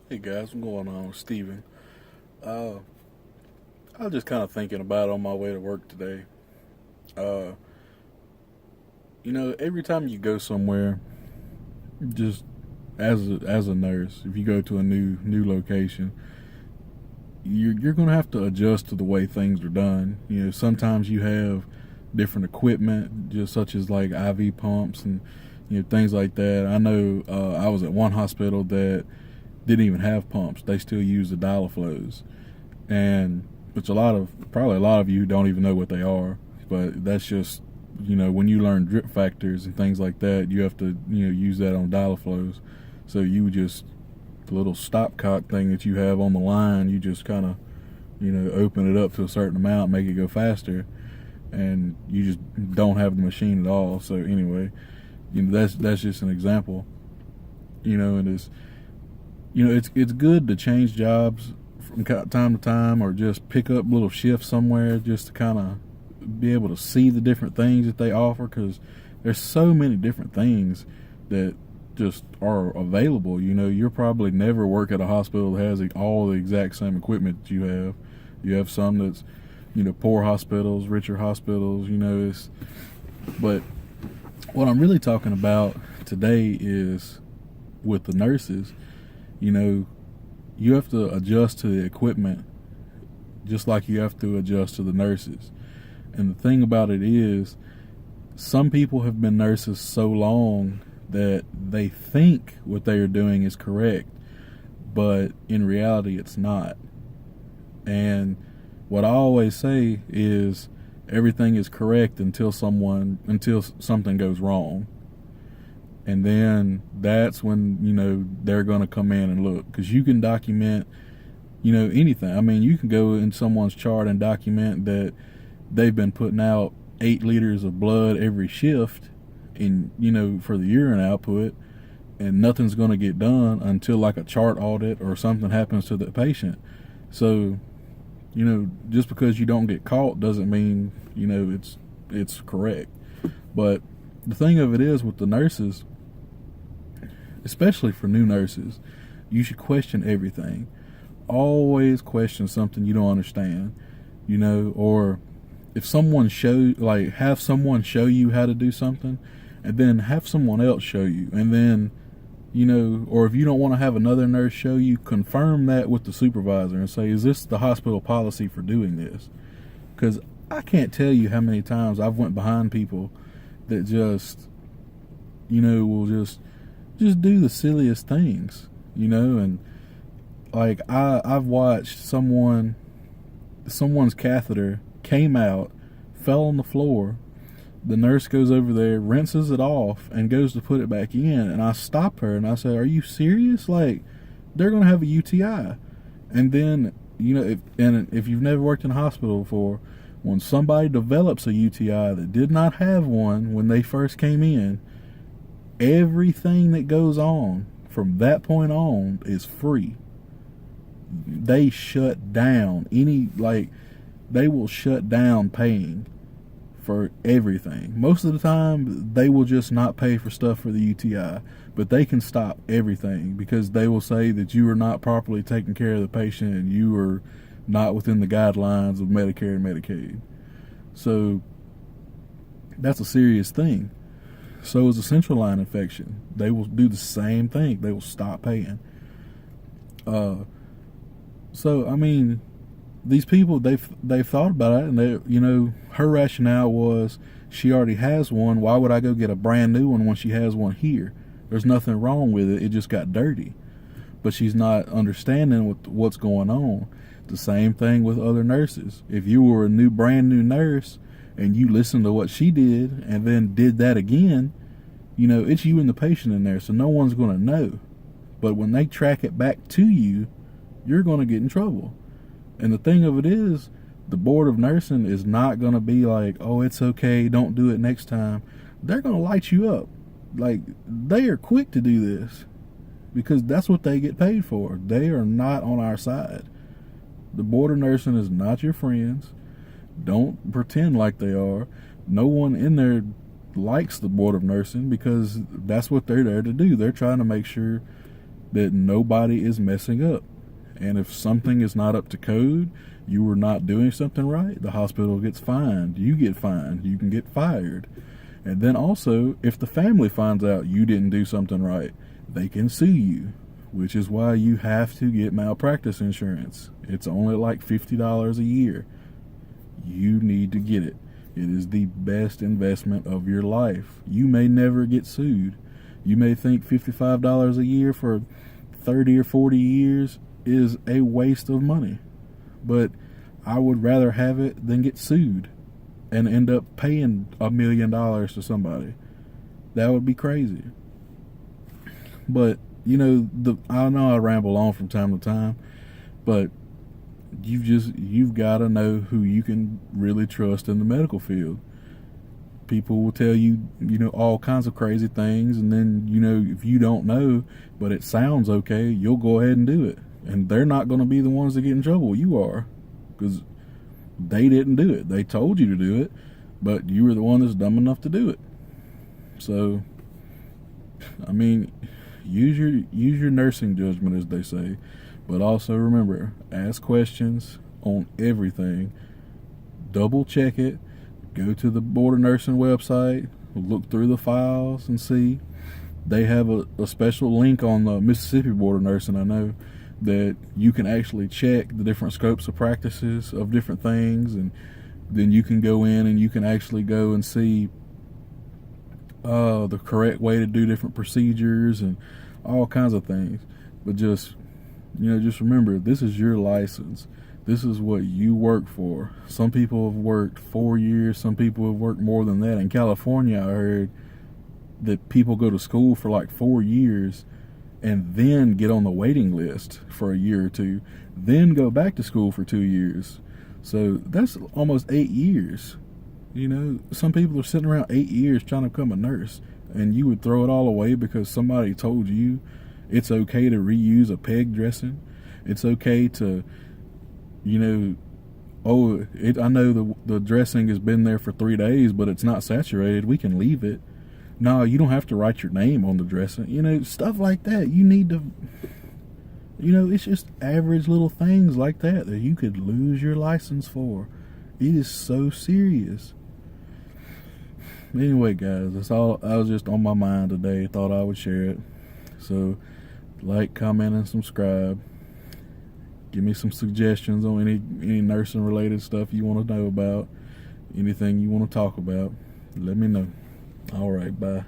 Hey guys, what's going on? Steven. I was just kind of thinking about it on my way to work today. Uh, every time you go somewhere, just as a nurse, if you go to a new location, you're gonna have to adjust to the way things are done. Sometimes you have different equipment, just such as like IV pumps and things like that. I know I was at one hospital that didn't even have pumps; they still use the dial-a-flows, and which probably a lot of you don't even know what they are. But that's just when you learn drip factors and things like that, you have to use that on dial-a-flows. So you just the little stopcock thing that you have on the line, you just kind of open it up to a certain amount, make it go faster, and you just don't have the machine at all. So anyway, that's just an example. And it's good to change jobs from time to time, or just pick up little shifts somewhere just to kind of be able to see the different things that they offer, because there's so many different things that just are available. You'll probably never work at a hospital that has all the exact same equipment that you have. You have some that's poor hospitals, richer hospitals. But what I'm really talking about today is with the nurses. You have to adjust to the equipment just like you have to adjust to the nurses. And the thing about it is, some people have been nurses so long that they think what they are doing is correct, but in reality it's not. And what I always say is, everything is correct until something goes wrong. And then that's when they're going to come in and look, because you can document anything. I mean, you can go in someone's chart and document that they've been putting out 8 liters of blood every shift in for the urine output, and nothing's going to get done until like a chart audit or something happens to the patient. So just because you don't get caught doesn't mean it's correct. But the thing of it is, with the nurses, especially for new nurses, you should question everything. Always question something you don't understand, or if someone have someone show you how to do something, and then have someone else show you, and then or if you don't want to have another nurse show you, confirm that with the supervisor and say, is this the hospital policy for doing this? Because I can't tell you how many times I've went behind people that just will just do the silliest things, and like I've watched someone's catheter came out, fell on the floor. The nurse goes over there, rinses it off, and goes to put it back in. And I stopped her and I said, "Are you serious? Like, they're gonna have a UTI." And then if you've never worked in a hospital before, when somebody develops a UTI that did not have one when they first came in, everything that goes on from that point on is free. They shut down they will shut down paying for everything. Most of the time they will just not pay for stuff for the UTI, but they can stop everything because they will say that you are not properly taking care of the patient and you are not within the guidelines of Medicare and Medicaid. So that's a serious thing. So is a central line infection. They will do the same thing. They will stop paying. So I mean, these people, they've thought about it, and her rationale was, she already has one. Why would I go get a brand new one when she has one here? There's nothing wrong with it. It just got dirty. But she's not understanding what's going on. The same thing with other nurses. If you were a brand new nurse and you listened to what she did and then did that again, it's you and the patient in there, so no one's going to know. But when they track it back to you, you're going to get in trouble. And the thing of it is, the board of nursing is not going to be like, "Oh, it's okay, don't do it next time." They're going to light you up. Like, they are quick to do this because that's what they get paid for. They are not on our side. The board of nursing is not your friends. Don't pretend like they are. No one in there likes the board of nursing because that's what they're there to do. They're trying to make sure that nobody is messing up. And if something is not up to code, you are not doing something right, the hospital gets fined, you get fined, you can get fired. And then also, if the family finds out you didn't do something right, they can sue you, which is why you have to get malpractice insurance. It's only like $50 a year. You need to get it. It is the best investment of your life. You may never get sued. You may think $55 a year for 30 or 40 years is a waste of money. But I would rather have it than get sued and end up paying $1 million to somebody. That would be crazy. But, I know I ramble on from time to time, but you've got to know who you can really trust in the medical field. People will tell you, all kinds of crazy things, and then, if you don't know, but it sounds okay, you'll go ahead and do it. And they're not going to be the ones that get in trouble. You are. Because they didn't do it. They told you to do it, but you were the one that's dumb enough to do it. So, use your nursing judgment, as they say. But also remember, ask questions on everything. Double check it. Go to the Board of Nursing website. Look through the files and see. They have a special link on the Mississippi Board of Nursing, I know, that you can actually check the different scopes of practices of different things, and then you can go in and you can actually go and see the correct way to do different procedures and all kinds of things. But just remember, this is your license. This is what you work for. Some people have worked 4 years. Some people have worked more than that. In California, I heard that people go to school for like 4 years and then get on the waiting list for a year or two, then go back to school for 2 years. So that's almost 8 years. Some people are sitting around 8 years trying to become a nurse, and you would throw it all away because somebody told you it's okay to reuse a peg dressing. It's okay to, I know the dressing has been there for 3 days, but it's not saturated. We can leave it. No, you don't have to write your name on the dressing. Stuff like that. You need to, it's just average little things like that you could lose your license for. It is so serious. Anyway, guys, that's all. I was just on my mind today. Thought I would share it. So, like, comment, and subscribe. Give me some suggestions on any nursing related stuff you want to know about. Anything you want to talk about. Let me know. All right, bye.